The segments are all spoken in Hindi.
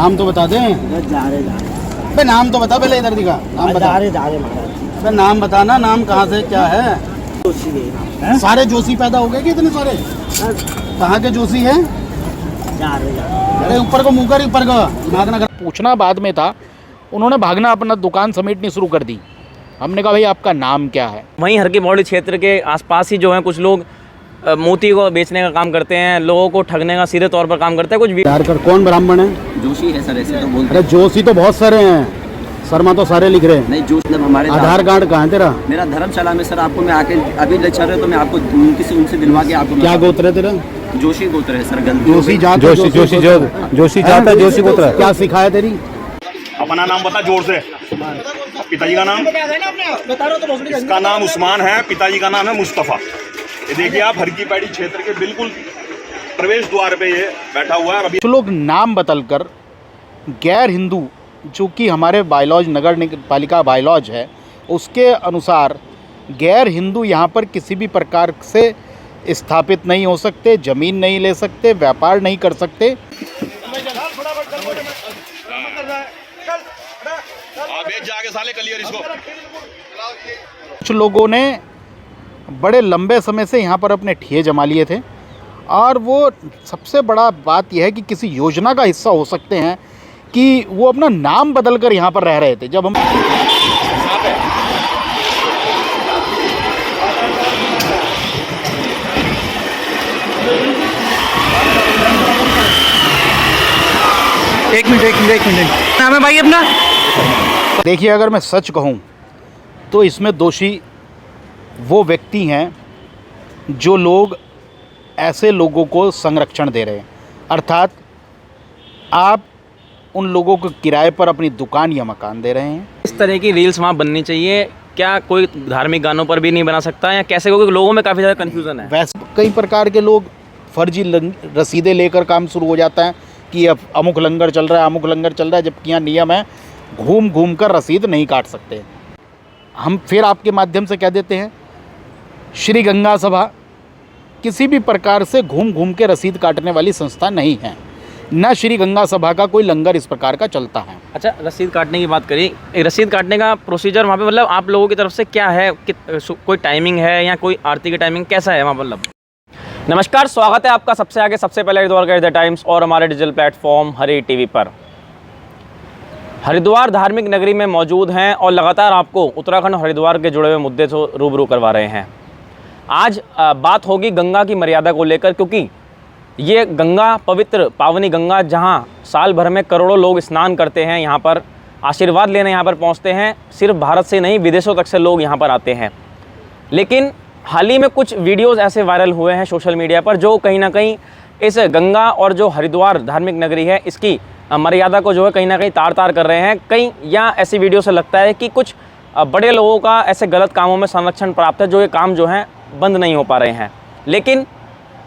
नाम तो बता दें। जा रहे बे नाम तो बता, पहले इधर दिखा, नाम बता। जा रहे महाराज। बे नाम बताना, नाम कहाँ से क्या है? जोशी है। सारे जोशी पैदा हो गए कि इतने सारे? कहाँ के जोशी हैं? जा रहे अरे ऊपर को मुँह कर, ऊपर को भागना कर। पूछना बाद में था, उन्होंने भागना अपना दुकान समेटनी शुरू कर दी। हमने कहा भाई आपका नाम क्या है? वहीं हर की मौड़ी क्षेत्र के आसपास ही जो है कुछ लोग मोती को बेचने का काम करते हैं, लोगों को ठगने का सीधे तौर पर काम करते हैं। कुछ यार कर, कौन ब्राह्मण है? जोशी है सर, ऐसे तो बोलते अरे जोशी तो बहुत सारे हैं, शर्मा तो सारे लिख रहे हैं। नहीं। जोश मतलब हमारे आधार कार्ड कहाँ है तेरा? मेरा धर्मशाला में सर, आपको मैं आके अभी लेक्चर रहे तो मैं आपको किसी उनसे दिलवा के आपको क्या गोत्र है तेरा? जोशी गोत्र है सर। गलती जोशी जात, जोशी जात है, जोशी गोत्र है। क्या सिखाया तेरी? अपना नाम बता जोर से। पिताजी का नाम? इसका नाम उस्मान है, पिताजी का नाम है मुस्तफ़ा। ये देखिए आप हरकी पैड़ी क्षेत्र के बिल्कुल प्रवेश द्वार पे ये बैठा हुआ है। अभी जो लोग नाम बदलकर गैर हिंदू, जो कि हमारे बायलॉज नगर पालिका बायलॉज है उसके अनुसार गैर हिंदू यहाँ पर किसी भी प्रकार से स्थापित नहीं हो सकते, ज़मीन नहीं ले सकते, व्यापार नहीं कर सकते। जाके साले क्लियर इसको। कुछ लोगों ने बड़े लंबे समय से यहाँ पर अपने ठिये जमा लिए थे और वो सबसे बड़ा बात यह है कि किसी योजना का हिस्सा हो सकते हैं कि वो अपना नाम बदलकर यहाँ पर रह रहे थे। जब हम एक मिनट नाम है भाई अपना। देखिए, अगर मैं सच कहूँ तो इसमें दोषी वो व्यक्ति हैं जो लोग ऐसे लोगों को संरक्षण दे रहे हैं। अर्थात आप उन लोगों को किराए पर अपनी दुकान या मकान दे रहे हैं। इस तरह की रील्स वहाँ बननी चाहिए। क्या कोई धार्मिक गानों पर भी नहीं बना सकता या कैसे? क्योंकि लोगों में काफ़ी ज़्यादा कन्फ्यूज़न है। वैसे कई प्रकार के लोग फर्जी रसीदें लेकर काम शुरू हो जाता है कि अब अमुक लंगर चल रहा है, अमुक लंगर चल रहा है, जबकि यहाँ नियम है घूम घूम कर रसीद नहीं काट सकते। हम फिर आपके माध्यम से कह देते हैं, श्री गंगा सभा किसी भी प्रकार से घूम घूम के रसीद काटने वाली संस्था नहीं है। न श्री गंगा सभा का कोई लंगर इस प्रकार का चलता है। अच्छा, रसीद काटने की बात करिए। रसीद काटने का प्रोसीजर वहाँ पे मतलब आप लोगों की तरफ से क्या है? कोई टाइमिंग है या कोई आरती की टाइमिंग कैसा है वहाँ मतलब? नमस्कार, स्वागत है आपका सबसे आगे सबसे पहले हरिद्वार का द टाइम्स और हमारे डिजिटल प्लेटफॉर्म हरी टीवी पर। हरिद्वार धार्मिक नगरी में मौजूद हैं और लगातार आपको उत्तराखंड और हरिद्वार के जुड़े हुए मुद्दे से रूबरू करवा रहे हैं। आज बात होगी गंगा की मर्यादा को लेकर, क्योंकि ये गंगा, पवित्र पावनी गंगा, जहाँ साल भर में करोड़ों लोग स्नान करते हैं, यहाँ पर आशीर्वाद लेने यहाँ पर पहुँचते हैं। सिर्फ भारत से नहीं, विदेशों तक से लोग यहाँ पर आते हैं। लेकिन हाल ही में कुछ वीडियोस ऐसे वायरल हुए हैं सोशल मीडिया पर जो कहीं ना कहीं इस गंगा और जो हरिद्वार धार्मिक नगरी है इसकी मर्यादा को जो है कहीं ना कहीं तार तार कर रहे हैं। कहीं या ऐसी वीडियो से लगता है कि कुछ बड़े लोगों का ऐसे गलत कामों में संरक्षण प्राप्त है, जो ये काम जो है बंद नहीं हो पा रहे हैं। लेकिन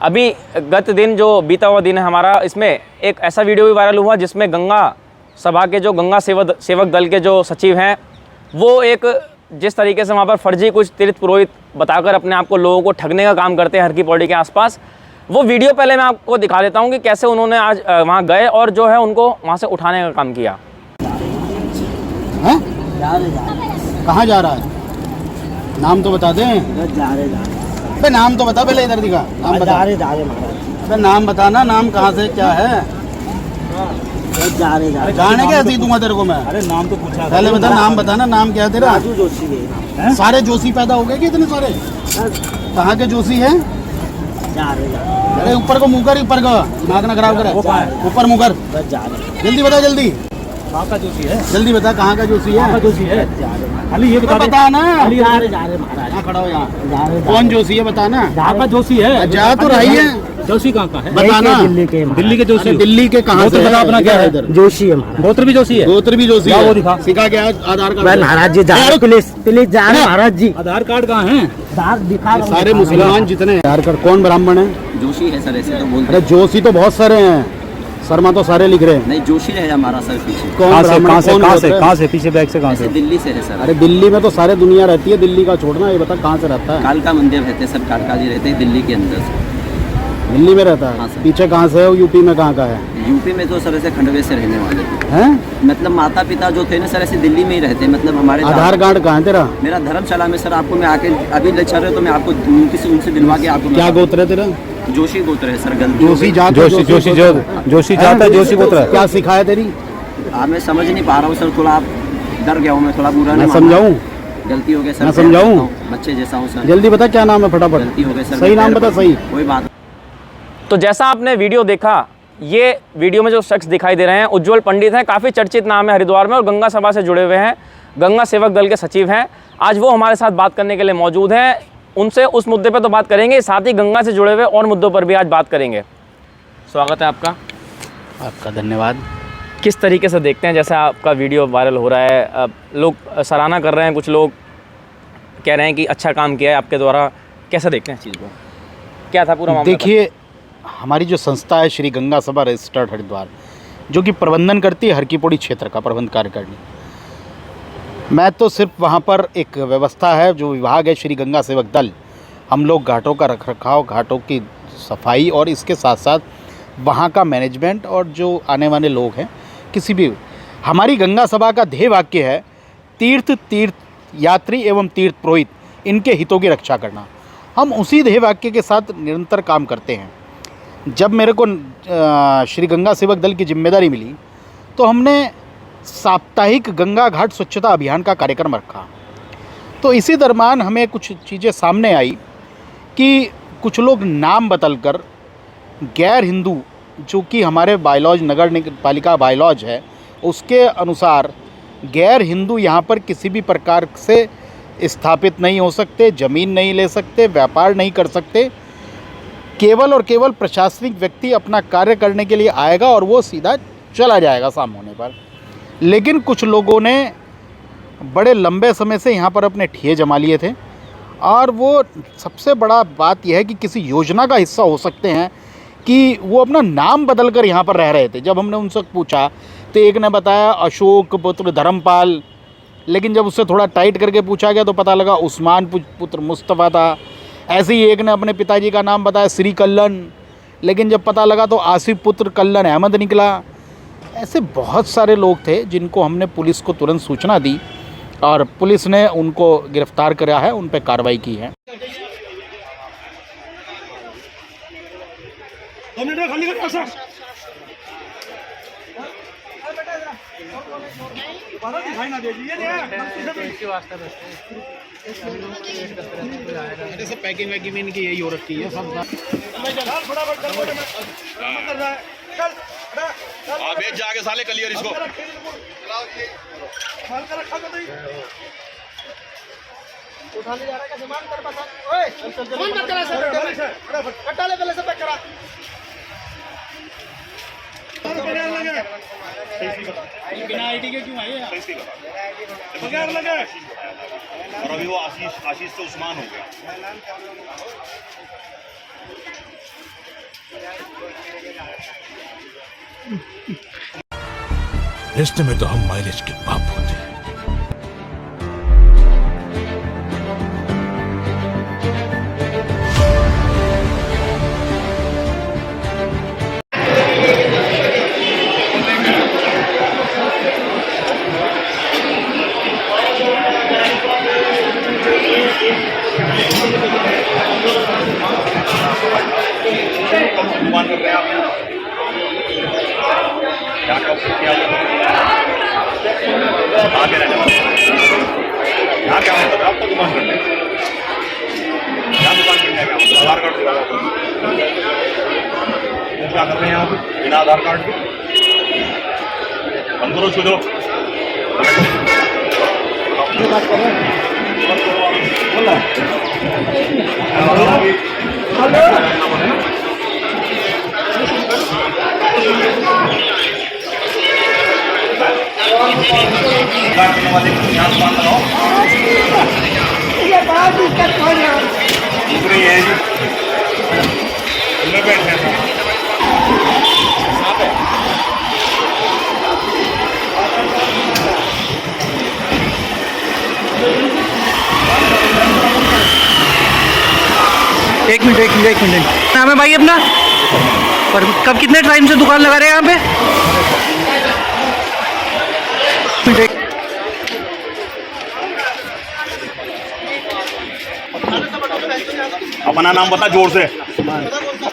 अभी गत दिन जो बीता हुआ दिन है हमारा, इसमें एक ऐसा वीडियो भी वायरल हुआ जिसमें गंगा सभा के जो गंगा सेवक दल के जो सचिव हैं, वो एक जिस तरीके से वहाँ पर फर्जी कुछ तीर्थ पुरोहित बताकर अपने आप को लोगों को ठगने का काम करते हैं हर की पौड़ी के आसपास, वो वीडियो पहले मैं आपको दिखा देता हूँ कि कैसे उन्होंने आज वहाँ गए और जो है उनको वहाँ से उठाने का काम किया। हैं? कहाँ जा रहा है? नाम तो बता दें। जा रहे बे नाम तो बता, पहले इधर दिखा, नाम बता। जा रहे महाराज। बे नाम बताना, नाम कहाँ से क्या है? जा रहे जाने के हंसी दूंगा तेरे को मैं। अरे नाम तो पूछा। पहले बता, नाम बताना, नाम क्या है तेरा? राजू जोशी है। सारे जोशी पैदा हो गए कि इतने सारे? कहाँ के जोशी हैं? जा रहे अरे ऊपर को मुँह कर, ऊपर को नाक ना खराब करे, ऊपर मुँह कर। जा रहे। जल्दी बता, जल्दी कहाँ का जोशी है? जल्दी बता, कहाँ का जोशी है? जोशी है खाली ये बता बता ना। जा रहे महाराज। यहाँ खड़ा हो, यहाँ जा रहे। कौन जोशी है बताना। कहाँ का जोशी है? जा तो रही है, जोशी कहाँ का है बताना। दिल्ली के जोशी। दिल्ली के कहाँ से? बता अपना क्या है? इधर जोशी है महाराज। गोत्र भी जोशी है। गोत्र भी जोशी वो है। दिखा। सिखा के आधार कार्ड। महाराज जी जा रहे, प्लीज जा रहे महाराज जी। आधार कार्ड कहाँ है? दिखा सारे मुसलमान जितने यार कर, कौन ब्राह्मण है? जोशी है सर, ऐसे तो बोलते अरे जोशी तो बहुत सारे हैं, शर्मा तो सारे लिख रहे हैं। नहीं। जोशी है हमारा सर पीछे। कौन ब्राह्मण? कहाँ से पीछे बैग से कहाँ से? दिल्ली से है सर। अरे दिल्ली में तो सारे दुनिया रहती है, दिल्ली का छोड़ना, ये बता कहाँ से रहता है? कालका मंदिर रहते हैं सर, कालका जी रहते हैं दिल्ली के अंदर से। दिल्ली में रहता हाँ है। सर। पीछे कहाँ से हो? यूपी में कहाँ का है? यूपी में तो सर ऐसे खंडवे से रहने वाले थे। हैं? मतलब माता पिता जो थे ना सर ऐसे दिल्ली में ही रहते, मतलब हमारे आधार कार्ड कहाँ है तेरा? मेरा धर्मशाला में सर। आपको मैं आके अभी लेक्चर रहे तो मैं आपको किसी उनसे दिलवा के आपको क्या गोत्र है तेरा? जोशी गोत्र है सर। गलती जोशी जात? जोशी जात है, जोशी गोत्र है। क्या सिखाया तेरी? मैं समझ नहीं पा रहा हूँ सर, थोड़ा आप डर गया हूँ मैं, थोड़ा बुरा मैं नहीं समझाऊं? गलती हो गई सर। मैं समझाऊं? बच्चे जैसा हूँ सर। जल्दी बता क्या नाम है फटाफट। गलती हो गई सर। सही नाम बता, सही। कोई बात। तो जैसा आपने वीडियो देखा, ये वीडियो में जो शख्स दिखाई दे रहे हैं उज्जवल पंडित हैं। काफ़ी चर्चित नाम है हरिद्वार में और गंगा सभा से जुड़े हुए हैं, गंगा सेवक दल के सचिव हैं। आज वो हमारे साथ बात करने के लिए मौजूद हैं। उनसे उस मुद्दे पर तो बात करेंगे, साथ ही गंगा से जुड़े हुए और मुद्दों पर भी आज बात करेंगे। स्वागत है आपका। आपका धन्यवाद। किस तरीके से देखते हैं, जैसा आपका वीडियो वायरल हो रहा है, अब लोग सराहना कर रहे हैं, कुछ लोग कह रहे हैं कि अच्छा काम किया है आपके द्वारा, कैसे देखते हैं इस चीज़ को? क्या था पूरा मामला? देखिए, हमारी जो संस्था है श्री गंगा सभा रजिस्टर्ड हरिद्वार, जो कि प्रबंधन करती है हरकी-पौड़ी क्षेत्र का प्रबंध कार्यकारिणी। मैं तो सिर्फ वहाँ पर एक व्यवस्था है, जो विभाग है श्री गंगा सेवक दल, हम लोग घाटों का रखरखाव, घाटों की सफाई और इसके साथ साथ वहाँ का मैनेजमेंट और जो आने वाले लोग हैं, किसी भी, हमारी गंगा सभा का ध्येय वाक्य है तीर्थ यात्री एवं तीर्थ पुरोहित, इनके हितों की रक्षा करना। हम उसी ध्येय वाक्य के साथ निरंतर काम करते हैं। जब मेरे को श्री गंगा सेवक दल की जिम्मेदारी मिली तो हमने साप्ताहिक गंगा घाट स्वच्छता अभियान का कार्यक्रम रखा। तो इसी दरम्यान हमें कुछ चीज़ें सामने आई कि कुछ लोग नाम बदलकर गैर हिंदू, जो कि हमारे बायलॉज नगर पालिका बायलॉज है उसके अनुसार गैर हिंदू यहाँ पर किसी भी प्रकार से स्थापित नहीं हो सकते, ज़मीन नहीं ले सकते, व्यापार नहीं कर सकते। केवल और केवल प्रशासनिक व्यक्ति अपना कार्य करने के लिए आएगा और वो सीधा चला जाएगा शाम होने पर। लेकिन कुछ लोगों ने बड़े लंबे समय से यहाँ पर अपने ठिये जमा लिए थे और वो सबसे बड़ा बात यह है कि किसी योजना का हिस्सा हो सकते हैं कि वो अपना नाम बदल कर यहाँ पर रह रहे थे। जब हमने उनसे पूछा तो एक ने बताया अशोक पुत्र धर्मपाल, लेकिन जब उससे थोड़ा टाइट करके पूछा गया तो पता लगा उस्मान पुत्र मुस्तफ़ा था। ऐसे ही एक ने अपने पिताजी का नाम बताया श्री कल्लन, लेकिन जब पता लगा तो आसिफ पुत्र कल्लन अहमद निकला। ऐसे बहुत सारे लोग थे जिनको हमने पुलिस को तुरंत सूचना दी और पुलिस ने उनको गिरफ्तार करा है, उन पर कार्रवाई की है। पैकिंग वैकिंग इनकी यही हो रखी है सब। आप भेज जाके साले क्लियर इसको। उठा ले जा रहा है सामान कर पास। ओए कौन बात कर रहा है? हटा ले पहले से पैक करा। बिना आईडी के क्यों आए? बगैर लगे। और अभी वो आशीष से उस्मान हो गया। रिश्ते में तो हम माइलेज के बाप होते हैं। दुकान कर रहे हैं आप क्या यहाँ क्या मतलब आप तो दुकान करते हैं, यहाँ दुकान करने हैं, आधार कार्ड दिखा दो। क्या कर रहे हैं आप बिना आधार कार्ड के? बंद करो, छू दो। एक मिनट नाम है भाई अपना? और कब कितने टाइम से दुकान लगा रहे हैं यहाँ पे? अपना नाम बता जोर से।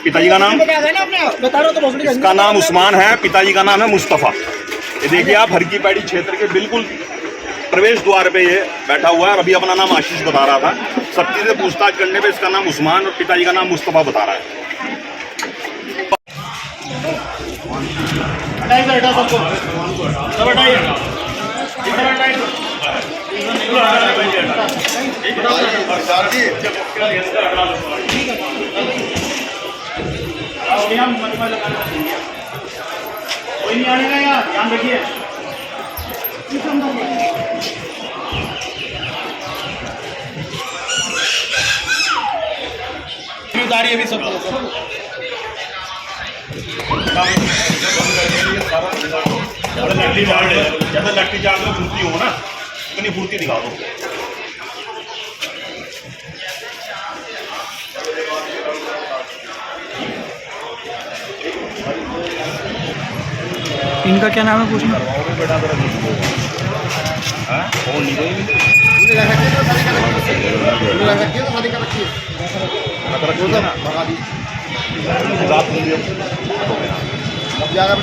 पिताजी का नाम? बता रहा तो भोसड़ी का। इसका नाम उस्मान है, पिताजी का नाम है मुस्तफ़ा। ये देखिए आप हरकी पैड़ी क्षेत्र के बिल्कुल प्रवेश द्वार पे ये बैठा हुआ है। अभी अपना नाम आशीष बता रहा था। सख्ती से पूछताछ करने पे इसका नाम उस्मान और पिताजी का नाम मुस्तफ़ा बता रहा है। कोई नहीं आने का यार, ध्यान रखिए। उतारिए अभी सब। जैसे लट्टी चार्ज में फुर्ती हो ना, इतनी फुर्ती दिखा दो। इनका क्या नाम है पूछना?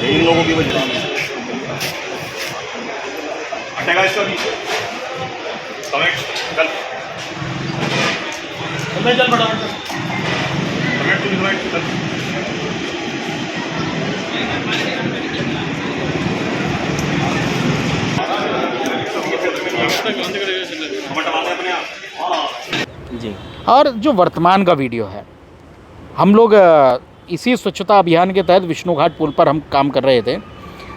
इन लोगों की वजह हटेगा इसका भी। चल चल बड़ा चल। जी। और जो वर्तमान का वीडियो है, हम लोग इसी स्वच्छता अभियान के तहत विष्णु घाट पुल पर हम काम कर रहे थे,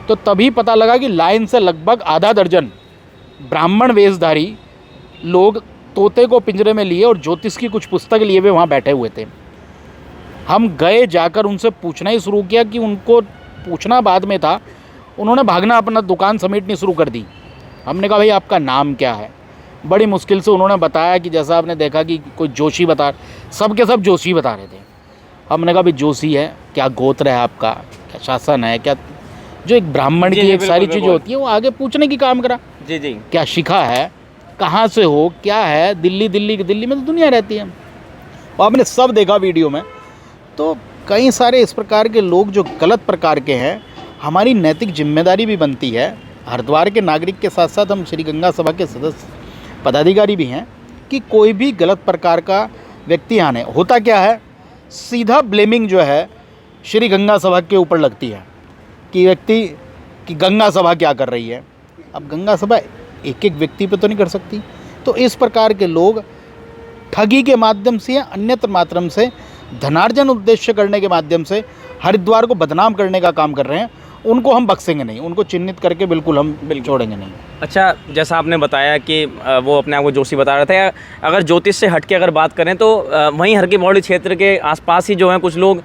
तो तभी पता लगा कि लाइन से लगभग आधा दर्जन ब्राह्मण वेशधारी लोग तोते को पिंजरे में लिए और ज्योतिष की कुछ पुस्तक लिए हुए वहाँ बैठे हुए थे। हम गए, जाकर उनसे पूछना ही शुरू किया कि उनको पूछना बाद में था, उन्होंने भागना अपना दुकान समेटनी शुरू कर दी। हमने कहा भाई आपका नाम क्या है? बड़ी मुश्किल से उन्होंने बताया कि जैसा आपने देखा कि कोई जोशी बता, सब के सब जोशी बता रहे थे। हमने कहा भाई जोशी है क्या, गोत्र है आपका, क्या शासन है, क्या जो एक ब्राह्मण की एक सारी चीज़ें होती है वो आगे पूछने की काम करा। जी जी। क्या शिखा है, कहाँ से हो, क्या है, दिल्ली में तो दुनिया रहती है। और आपने सब देखा वीडियो में। तो कई सारे इस प्रकार के लोग जो गलत प्रकार के हैं, हमारी नैतिक जिम्मेदारी भी बनती है, हरिद्वार के नागरिक के साथ साथ हम श्री गंगा सभा के सदस्य पदाधिकारी भी हैं, कि कोई भी गलत प्रकार का व्यक्ति आने, होता क्या है सीधा ब्लेमिंग जो है श्री गंगा सभा के ऊपर लगती है कि व्यक्ति कि गंगा सभा क्या कर रही है। अब गंगा सभा एक एक व्यक्ति पे तो नहीं कर सकती। तो इस प्रकार के लोग ठगी के माध्यम से या अन्यत्र माध्यम से धनार्जन उद्देश्य करने के माध्यम से हरिद्वार को बदनाम करने का काम कर रहे हैं। उनको हम बख्शेंगे नहीं, उनको चिन्हित करके बिल्कुल हम छोड़ेंगे नहीं। अच्छा, जैसा आपने बताया कि वो अपने आप को जोशी बता रहे थे, अगर ज्योतिष से हट के अगर बात करें तो वहीं हरकी पौड़ी क्षेत्र के आसपास ही जो है कुछ लोग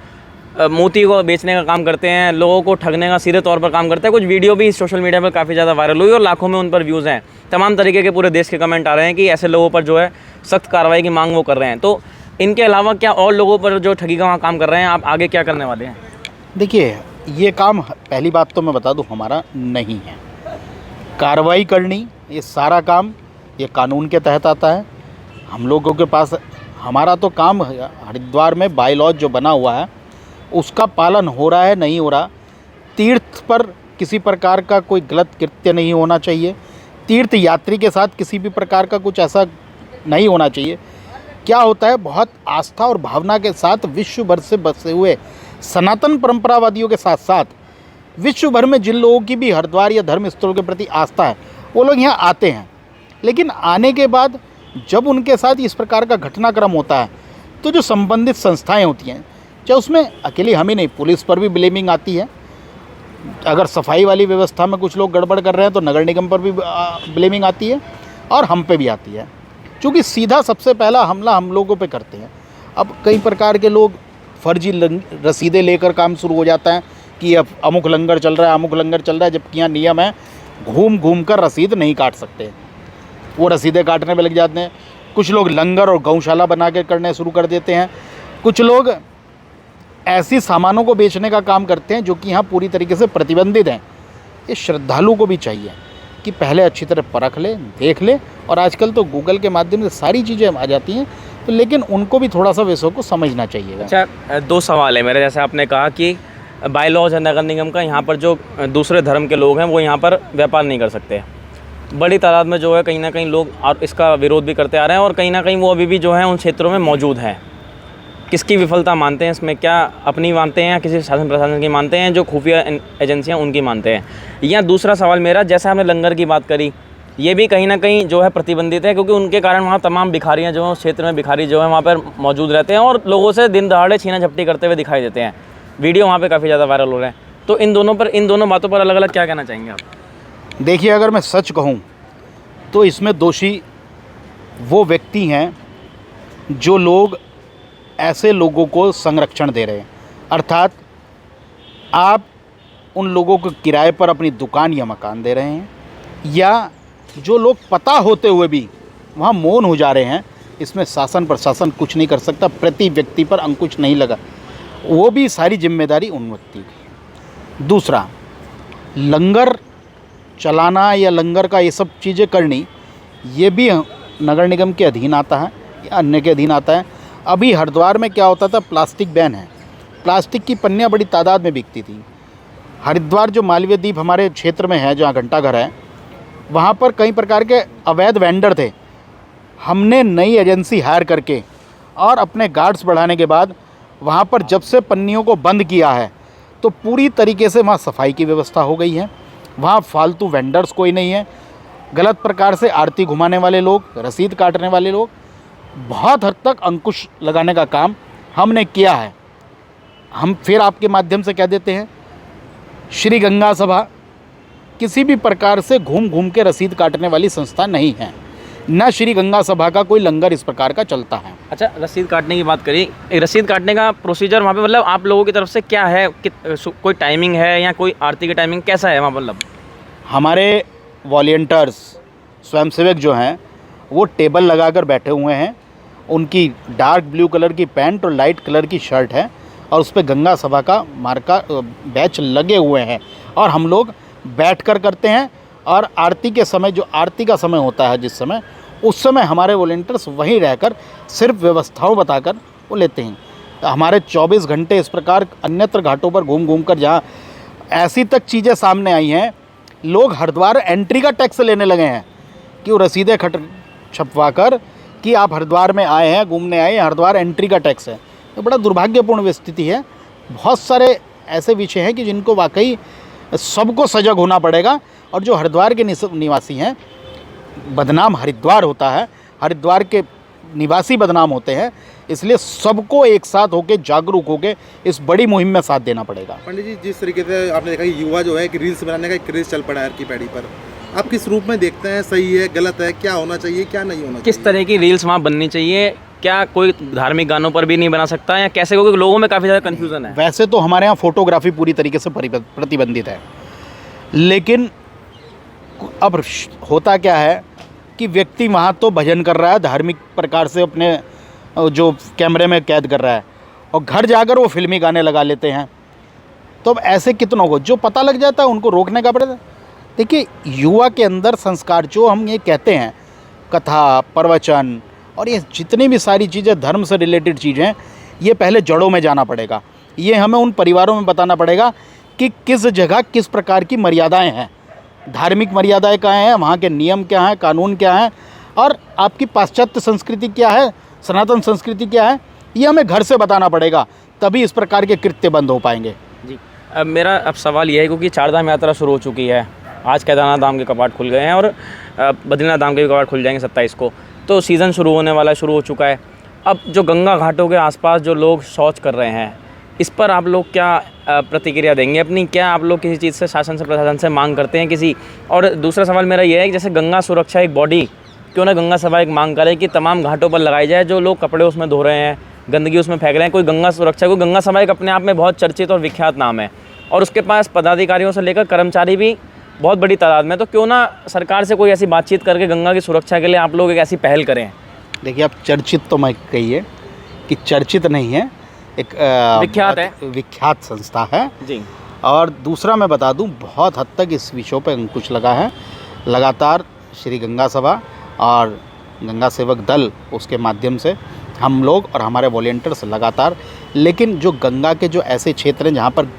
मोती को बेचने का काम करते हैं, लोगों को ठगने का सीधे तौर पर काम करते हैं। कुछ वीडियो भी सोशल मीडिया पर काफ़ी ज़्यादा वायरल हुई और लाखों में उन पर व्यूज़ हैं। तमाम तरीके के पूरे देश के कमेंट आ रहे हैं कि ऐसे लोगों पर जो है सख्त कार्रवाई की मांग वो कर रहे हैं। तो इनके अलावा क्या और लोगों पर जो ठगी का काम कर रहे हैं, आप आगे क्या करने वाले हैं? देखिए, ये काम पहली बात तो मैं बता दूं हमारा नहीं है। कार्रवाई करनी, ये सारा काम ये कानून के तहत आता है। हम लोगों के पास हमारा तो काम हरिद्वार में बायलॉज जो बना हुआ है उसका पालन हो रहा है, नहीं हो रहा। तीर्थ पर किसी प्रकार का कोई गलत कृत्य नहीं होना चाहिए। तीर्थ यात्री के साथ किसी भी प्रकार का कुछ ऐसा नहीं होना चाहिए। क्या होता है, बहुत आस्था और भावना के साथ विश्व भर से बसे हुए सनातन परंपरावादियों के साथ साथ विश्व भर में जिन लोगों की भी हरिद्वार या धर्म स्थलों के प्रति आस्था है, वो लोग यहाँ आते हैं। लेकिन आने के बाद जब उनके साथ इस प्रकार का घटनाक्रम होता है तो जो संबंधित संस्थाएं होती हैं, चाहे उसमें अकेली हम ही नहीं, पुलिस पर भी ब्लेमिंग आती है। अगर सफाई वाली व्यवस्था में कुछ लोग गड़बड़ कर रहे हैं तो नगर निगम पर भी ब्लेमिंग आती है और हम पे भी आती है, क्योंकि सीधा सबसे पहला हमला हम लोगों पे करते हैं। अब कई प्रकार के लोग फर्जी रसीदें लेकर काम शुरू हो जाता है कि अब अमुक लंगर चल रहा है, अमुक लंगर चल रहा है, जबकि यहाँ नियम है घूम घूम कर रसीद नहीं काट सकते। वो रसीदें काटने में लग जाते हैं। कुछ लोग लंगर और गौशाला बना के करने शुरू कर देते हैं। कुछ लोग ऐसी सामानों को बेचने का काम करते हैं जो कि यहाँ पूरी तरीके से प्रतिबंधित हैं। ये श्रद्धालु को भी चाहिए कि पहले अच्छी तरह परख ले, देख ले, और आजकल तो गूगल के माध्यम से सारी चीज़ें आ जाती हैं, तो लेकिन उनको भी थोड़ा सा विषयों को समझना चाहिए। अच्छा, दो सवाल है मेरे। जैसे आपने कहा कि बाय लॉज है नगर निगम का, यहाँ पर जो दूसरे धर्म के लोग हैं वो यहाँ पर व्यापार नहीं कर सकते। बड़ी तादाद में जो है कहीं ना कहीं लोग और इसका विरोध भी करते आ रहे हैं, और कहीं ना कहीं वो अभी भी जो है उन क्षेत्रों में मौजूद हैं। किसकी विफलता मानते हैं इसमें? क्या अपनी मानते हैं या किसी शासन प्रशासन की मानते हैं, जो खुफिया एजेंसियां उनकी मानते हैं? या दूसरा सवाल मेरा, जैसे आपने लंगर की बात करी, ये भी कहीं ना कहीं जो है प्रतिबंधित है, क्योंकि उनके कारण वहाँ तमाम भिखारियाँ जो हैं उस क्षेत्र में भिखारी जो है वहाँ पर मौजूद रहते हैं और लोगों से दिन दहाड़े छीना झपटी करते हुए दिखाई देते हैं। वीडियो वहाँ पर काफ़ी ज़्यादा वायरल हो रहे हैं। तो इन दोनों बातों पर अलग अलग क्या कहना चाहेंगे आप? देखिए, अगर मैं सच कहूँ तो इसमें दोषी वो व्यक्ति हैं जो लोग ऐसे लोगों को संरक्षण दे रहे हैं। अर्थात आप उन लोगों को किराए पर अपनी दुकान या मकान दे रहे हैं, या जो लोग पता होते हुए भी वहाँ मौन हो जा रहे हैं। इसमें शासन प्रशासन कुछ नहीं कर सकता, प्रति व्यक्ति पर अंकुश नहीं लगा, वो भी सारी जिम्मेदारी उन व्यक्ति की। दूसरा, लंगर चलाना या लंगर का ये सब चीज़ें करनी, ये भी नगर निगम के अधीन आता है या अन्य के अधीन आता है। अभी हरिद्वार में क्या होता था, प्लास्टिक बैन है, प्लास्टिक की पन्नियाँ बड़ी तादाद में बिकती थी। हरिद्वार जो मालवीय द्वीप हमारे क्षेत्र में है, जहाँ घंटाघर है, वहाँ पर कई प्रकार के अवैध वेंडर थे। हमने नई एजेंसी हायर करके और अपने गार्ड्स बढ़ाने के बाद वहाँ पर जब से पन्नियों को बंद किया है, तो पूरी तरीके से वहाँ सफाई की व्यवस्था हो गई है। वहाँ फालतू वेंडर्स कोई नहीं है। गलत प्रकार से आरती घुमाने वाले लोग, रसीद काटने वाले लोग, बहुत हद तक अंकुश लगाने का काम हमने किया है। हम फिर आपके माध्यम से कह देते हैं, श्री गंगा सभा किसी भी प्रकार से घूम घूम के रसीद काटने वाली संस्था नहीं है। न श्री गंगा सभा का कोई लंगर इस प्रकार का चलता है। अच्छा, रसीद काटने की बात करी, रसीद काटने का प्रोसीजर वहाँ पे मतलब आप लोगों की तरफ से क्या है? कोई टाइमिंग है या कोई आरती की टाइमिंग कैसा है वहाँ पर? मतलब हमारे वॉलंटियर्स, स्वयंसेवक जो हैं, वो टेबल लगाकर बैठे हुए हैं। उनकी डार्क ब्लू कलर की पैंट और लाइट कलर की शर्ट है, और उस पर गंगा सभा का मार्का बैच लगे हुए हैं, और हम लोग बैठकर करते हैं। और आरती के समय, जो आरती का समय होता है जिस समय, उस समय हमारे वॉलंटियर्स वहीं रहकर सिर्फ व्यवस्थाओं बताकर वो लेते हैं। तो हमारे 24 घंटे इस प्रकार अन्यत्र घाटों पर घूम घूम कर, जहाँ ऐसी तक चीज़ें सामने आई हैं, लोग हरिद्वार एंट्री का टैक्स लेने लगे हैं कि वो रसीदें छपवा कर कि आप हरिद्वार में आए हैं, घूमने आए हैं, हरिद्वार एंट्री का टैक्स है। तो बड़ा दुर्भाग्यपूर्ण स्थिति है। बहुत सारे ऐसे विषय हैं कि जिनको वाकई सबको सजग होना पड़ेगा, और जो हरिद्वार के निवासी हैं, बदनाम हरिद्वार होता है, हरिद्वार के निवासी बदनाम होते हैं, इसलिए सबको एक साथ होकर जागरूक होकर इस बड़ी मुहिम में साथ देना पड़ेगा। पंडित जी, जिस तरीके से आपने देखा कि युवा जो है कि रील्स बनाने का क्रेज चल पड़ा है हर की पैड़ी पर, आप किस रूप में देखते हैं? सही है, गलत है, क्या होना चाहिए, क्या नहीं होना चाहिए? किस तरह की रील्स वहाँ बननी चाहिए? क्या कोई धार्मिक गानों पर भी नहीं बना सकता या कैसे? क्योंकि लोगों में काफ़ी ज़्यादा कन्फ्यूज़न है। वैसे तो हमारे यहाँ फ़ोटोग्राफी पूरी तरीके से प्रतिबंधित है, लेकिन अब होता क्या है कि व्यक्ति वहाँ तो भजन कर रहा है, धार्मिक प्रकार से अपने जो कैमरे में कैद कर रहा है, और घर जाकर वो फिल्मी गाने लगा लेते हैं। तो अब ऐसे कितनों को जो पता लग जाता है उनको रोकने का पड़ता है। देखिए, युवा के अंदर संस्कार, जो हम ये कहते हैं, कथा, प्रवचन और ये जितनी भी सारी चीज़ें धर्म से रिलेटेड चीज़ें, ये पहले जड़ों में जाना पड़ेगा। ये हमें उन परिवारों में बताना पड़ेगा कि किस जगह किस प्रकार की मर्यादाएं हैं, धार्मिक मर्यादाएं क्या हैं, वहाँ के नियम क्या हैं, कानून क्या हैं, और आपकी पाश्चात्य संस्कृति क्या है, सनातन संस्कृति क्या है, ये हमें घर से बताना पड़ेगा। तभी इस प्रकार के कृत्य बंद हो पाएंगे। जी, अब मेरा सवाल ये है, क्योंकि चारधाम यात्रा शुरू हो चुकी है, आज केदारनाथ धाम के कपाट खुल गए हैं और बद्रीनाथ धाम के भी कपाट खुल जाएंगे 27 को, तो सीज़न शुरू होने वाला, शुरू हो चुका है। अब जो गंगा घाटों के आसपास जो लोग शौच कर रहे हैं, इस पर आप लोग क्या प्रतिक्रिया देंगे अपनी? क्या आप लोग किसी चीज़ से, शासन से, प्रशासन से मांग करते हैं किसी? और दूसरा सवाल मेरा ये है कि जैसे गंगा सुरक्षा एक बॉडी, क्यों ना गंगा सभा एक मांग करे कि तमाम घाटों पर लगाई जाए, जो लोग कपड़े उसमें धो रहे हैं, गंदगी उसमें फेंक रहे हैं, कोई गंगा सुरक्षा, कोई गंगा सभा एक अपने आप में बहुत चर्चित और विख्यात नाम है, और उसके पास पदाधिकारियों से लेकर कर्मचारी भी बहुत बड़ी तादाद में। तो क्यों ना सरकार से कोई ऐसी बातचीत करके गंगा की सुरक्षा के लिए आप लोग एक ऐसी पहल करें? देखिए, आप चर्चित तो मैं कहिए कि चर्चित नहीं है, एक विख्यात है। विख्यात संस्था है। जी। और दूसरा मैं बता दूं, बहुत हद तक इस विषयों पे अंकुश लगा है। लगातार श्री गंगा सभा और गंगा सेवक दल, उसके माध्यम से हम लोग और हमारे वॉलेंटियर्स लगातार, लेकिन जो गंगा के जो ऐसे क्षेत्र हैं जहाँ पर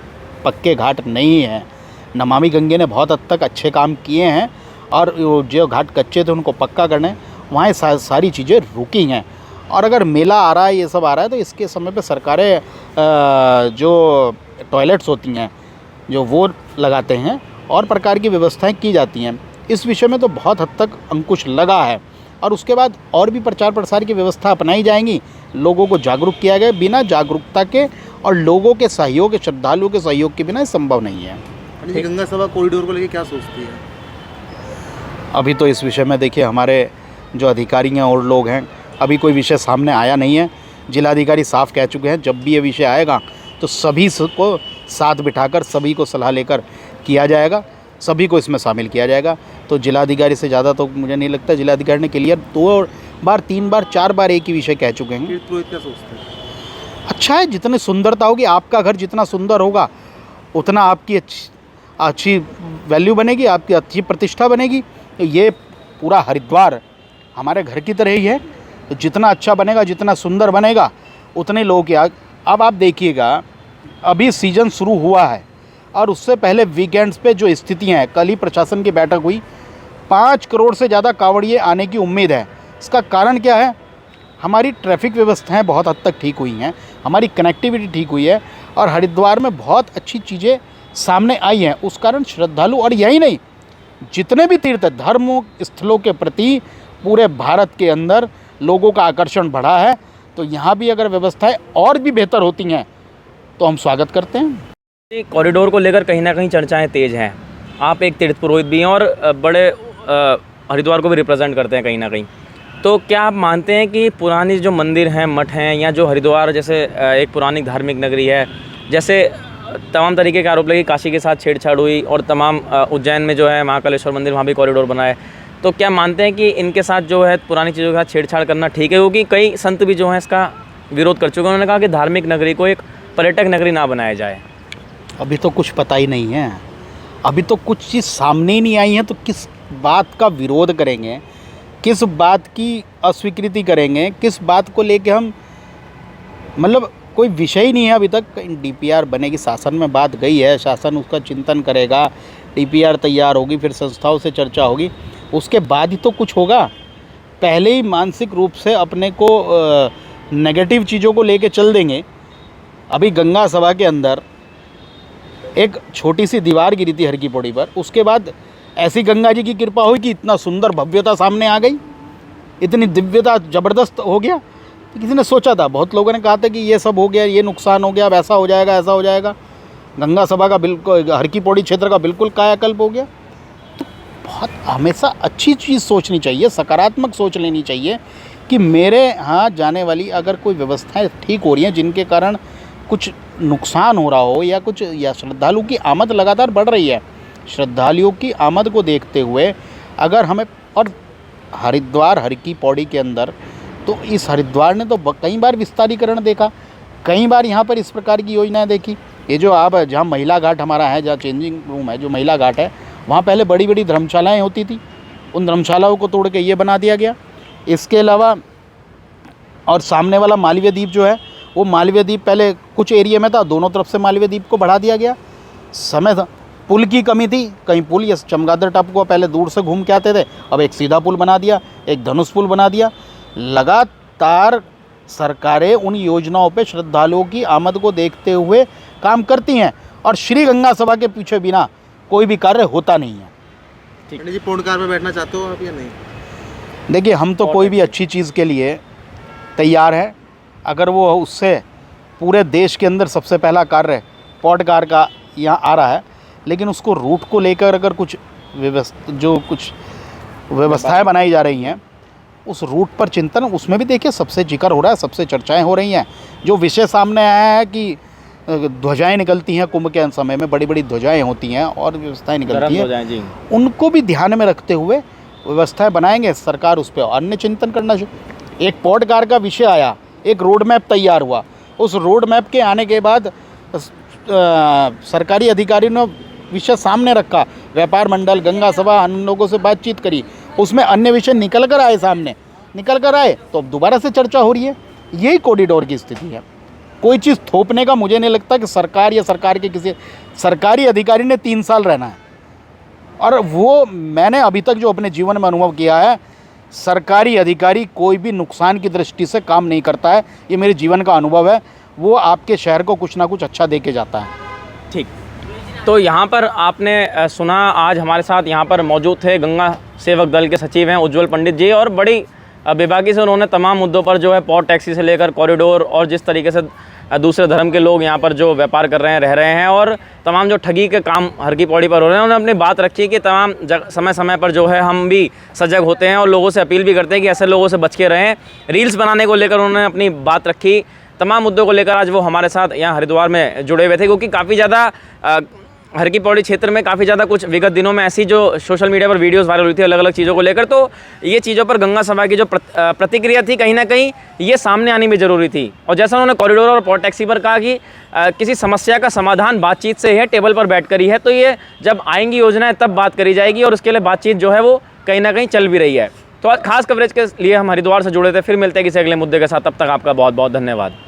पक्के घाट नहीं हैं, नमामि गंगे ने बहुत हद तक अच्छे काम किए हैं और जो घाट कच्चे थे उनको पक्का करने, वहाँ सारी चीज़ें रुकी हैं। और अगर मेला आ रहा है, ये सब आ रहा है, तो इसके समय पे सरकारें जो टॉयलेट्स होती हैं जो वो लगाते हैं और प्रकार की व्यवस्थाएं की जाती हैं। इस विषय में तो बहुत हद तक अंकुश लगा है और उसके बाद और भी प्रचार प्रसार की व्यवस्था अपनाई जाएंगी। लोगों को जागरूक किया गया, बिना जागरूकता के और लोगों के सहयोग के, श्रद्धालुओं के सहयोग के बिना संभव नहीं है। गंगा सभा कॉरिडोर को लेकर क्या सोचती है? अभी तो इस विषय में देखिए हमारे जो अधिकारी हैं और लोग हैं, अभी कोई विषय सामने आया नहीं है। जिलाधिकारी साफ कह चुके हैं जब भी ये विषय आएगा तो सभी को साथ बिठाकर, सभी को सलाह लेकर किया जाएगा, सभी को इसमें शामिल किया जाएगा। तो जिलाधिकारी से ज़्यादा तो मुझे नहीं लगता, जिलाधिकारी ने क्लियर 2 बार 3 बार 4 बार एक ही विषय कह चुके हैं। तीर्थपुरोहित क्या सोचते हैं? अच्छा है, जितनी सुंदरता होगी, आपका घर जितना सुंदर होगा उतना आपकी अच्छी वैल्यू बनेगी, आपकी अच्छी प्रतिष्ठा बनेगी। तो ये पूरा हरिद्वार हमारे घर की तरह ही है, तो जितना अच्छा बनेगा, जितना सुंदर बनेगा, उतने लोगों की अब आप देखिएगा, अभी सीज़न शुरू हुआ है और उससे पहले वीकेंड्स पे जो स्थितियाँ हैं, कल ही प्रशासन की बैठक हुई, 5 करोड़ से ज़्यादा कांवड़िए आने की उम्मीद है। इसका कारण क्या है? हमारी ट्रैफिक व्यवस्थाएं बहुत हद तक ठीक हुई हैं, हमारी कनेक्टिविटी ठीक हुई है और हरिद्वार में बहुत अच्छी चीज़ें सामने आई हैं। उस कारण श्रद्धालु, और यही नहीं, जितने भी तीर्थ धर्म स्थलों के प्रति पूरे भारत के अंदर लोगों का आकर्षण बढ़ा है। तो यहाँ भी अगर व्यवस्थाएं और भी बेहतर होती हैं तो हम स्वागत करते हैं। कॉरिडोर को लेकर कहीं ना कहीं चर्चाएं तेज हैं। आप एक तीर्थ पुरोहित भी हैं और बड़े हरिद्वार को भी रिप्रेजेंट करते हैं कहीं ना कहीं। तो क्या आप मानते हैं कि पुरानी जो मंदिर हैं, मठ हैं, या जो हरिद्वार जैसे एक पुरानी धार्मिक नगरी है, जैसे तमाम तरीके के आरोप लगे, काशी के साथ छेड़छाड़ हुई और तमाम उज्जैन में जो है महाकालेश्वर मंदिर, वहाँ भी कॉरिडोर बना है, तो क्या मानते हैं कि इनके साथ जो है पुरानी चीज़ों के साथ छेड़छाड़ करना ठीक है? क्योंकि कई संत भी जो हैं इसका विरोध कर चुके हैं। उन्होंने कहा कि धार्मिक नगरी को एक पर्यटक नगरी ना बनाया जाए। अभी तो कुछ पता ही नहीं है, अभी तो कुछ चीज़ सामने ही नहीं आई है, तो किस बात का विरोध करेंगे, किस बात की अस्वीकृति करेंगे, किस बात को लेके हम, मतलब कोई विषय ही नहीं है अभी तक। DPR बनेगी, शासन में बात गई है, शासन उसका चिंतन करेगा, DPR तैयार होगी, फिर संस्थाओं से चर्चा होगी, उसके बाद ही तो कुछ होगा। पहले ही मानसिक रूप से अपने को नेगेटिव चीज़ों को लेके चल देंगे। अभी गंगा सभा के अंदर एक छोटी सी दीवार गिरी थी हर की पौड़ी पर, उसके बाद ऐसी गंगा जी की कृपा हुई कि इतना सुंदर भव्यता सामने आ गई, इतनी दिव्यता ज़बरदस्त हो गया। किसी ने सोचा था, बहुत लोगों ने कहा था कि ये सब हो गया, ये नुकसान हो गया, अब ऐसा हो जाएगा, ऐसा हो जाएगा। गंगा सभा का बिल्कुल, हर की पौड़ी क्षेत्र का बिल्कुल कायाकल्प हो गया। तो बहुत हमेशा अच्छी चीज़ सोचनी चाहिए, सकारात्मक सोच लेनी चाहिए कि मेरे यहाँ जाने वाली अगर कोई व्यवस्थाएं ठीक हो रही हैं जिनके कारण कुछ नुकसान हो रहा हो या कुछ, या श्रद्धालु की आमद लगातार बढ़ रही है, श्रद्धालुओं की आमद को देखते हुए अगर हमें, और हरिद्वार हर की पौड़ी के अंदर तो इस हरिद्वार ने तो कई बार विस्तारीकरण देखा, कई बार यहाँ पर इस प्रकार की योजनाएं देखी। ये जो आप जहाँ महिला घाट हमारा है, जहाँ चेंजिंग रूम है, जो महिला घाट है, वहाँ पहले बड़ी बड़ी धर्मशालाएँ होती थी, उन धर्मशालाओं को तोड़ के ये बना दिया गया। इसके अलावा और सामने वाला मालवीय द्वीप जो है, वो मालवीय द्वीप पहले कुछ एरिया में था, दोनों तरफ से मालवीय द्वीप को बढ़ा दिया गया। समय था, पुल की कमी थी, कहीं पुल, या चमगादड़ टापू को पहले दूर से घूम के आते थे, अब एक सीधा पुल बना दिया, एक धनुष पुल बना दिया। लगातार सरकारें उन योजनाओं पे श्रद्धालुओं की आमद को देखते हुए काम करती हैं और श्री गंगा सभा के पीछे बिना कोई भी कार्य होता नहीं है। पंडित जी, पूर्ण कार में बैठना चाहते हो आप या नहीं? देखिए, हम तो कोई भी अच्छी चीज़ के लिए तैयार हैं, अगर वो उससे पूरे देश के अंदर सबसे पहला कार्य पॉड कार का यहाँ आ रहा है, लेकिन उसको रूट को लेकर अगर कुछ व्यवस्थाएं बनाई जा रही हैं, उस रूट पर चिंतन, उसमें भी देखिए सबसे जिक्र हो रहा है, सबसे चर्चाएं हो रही हैं। जो विषय सामने आया है कि ध्वजाएं निकलती हैं, कुंभ के समय में बड़ी बड़ी ध्वजाएं होती हैं और व्यवस्थाएं निकलती हैं, उनको भी ध्यान में रखते हुए व्यवस्थाएं बनाएंगे सरकार, उस पर अन्य चिंतन करना चाहिए। एक पॉड कार का विषय आया, एक रोड मैप तैयार हुआ, उस रोड मैप के आने के बाद सरकारी अधिकारी ने विषय सामने रखा, व्यापार मंडल, गंगा सभा, अन्य लोगों से बातचीत करी, उसमें अन्य विषय निकल कर आए, सामने निकल कर आए, तो अब दोबारा से चर्चा हो रही है। यही कॉरिडोर की स्थिति है। कोई चीज़ थोपने का मुझे नहीं लगता कि सरकार या सरकार के किसी सरकारी अधिकारी ने 3 साल रहना है। और वो मैंने अभी तक जो अपने जीवन में अनुभव किया है, सरकारी अधिकारी कोई भी नुकसान की दृष्टि से काम नहीं करता है। ये मेरे जीवन का अनुभव है। वो आपके शहर को कुछ ना कुछ अच्छा दे के जाता है। ठीक, तो यहाँ पर आपने सुना, आज हमारे साथ यहाँ पर मौजूद थे गंगा सेवक दल के सचिव हैं उज्ज्वल पंडित जी, और बड़ी बेबाकी से उन्होंने तमाम मुद्दों पर जो है पॉट टैक्सी से लेकर कॉरिडोर और जिस तरीके से दूसरे धर्म के लोग यहाँ पर जो व्यापार कर रहे हैं, रह रहे हैं, और तमाम जो ठगी के काम हर की पौड़ी पर हो रहे हैं, उन्होंने अपनी बात रखी कि तमाम समय समय पर जो है हम भी सजग होते हैं और लोगों से अपील भी करते हैं कि ऐसे लोगों से बच के रहें। रील्स बनाने को लेकर उन्होंने अपनी बात रखी। तमाम मुद्दों को लेकर आज वो हमारे साथ यहाँ हरिद्वार में जुड़े हुए थे, क्योंकि काफ़ी ज़्यादा हर की पौड़ी क्षेत्र में काफ़ी ज़्यादा कुछ विगत दिनों में ऐसी जो सोशल मीडिया पर वीडियोस वायरल हुई थी अलग अलग चीज़ों को लेकर, तो ये चीज़ों पर गंगा सभा की जो प्रतिक्रिया थी, कहीं ना कहीं ये सामने आनी भी ज़रूरी थी। और जैसा उन्होंने कॉरिडोर और पॉट टैक्सी पर कहा कि किसी समस्या का समाधान बातचीत से है, टेबल पर बैठ कर ही है, तो ये जब आएंगी योजनाएं तब बात करी जाएगी, और उसके लिए बातचीत जो है वो कहीं ना कहीं चल भी रही है। तो आज खास कवरेज के लिए हम हरिद्वार से जुड़े थे। फिर मिलते हैं किसी अगले मुद्दे के साथ, तब तक आपका बहुत बहुत धन्यवाद।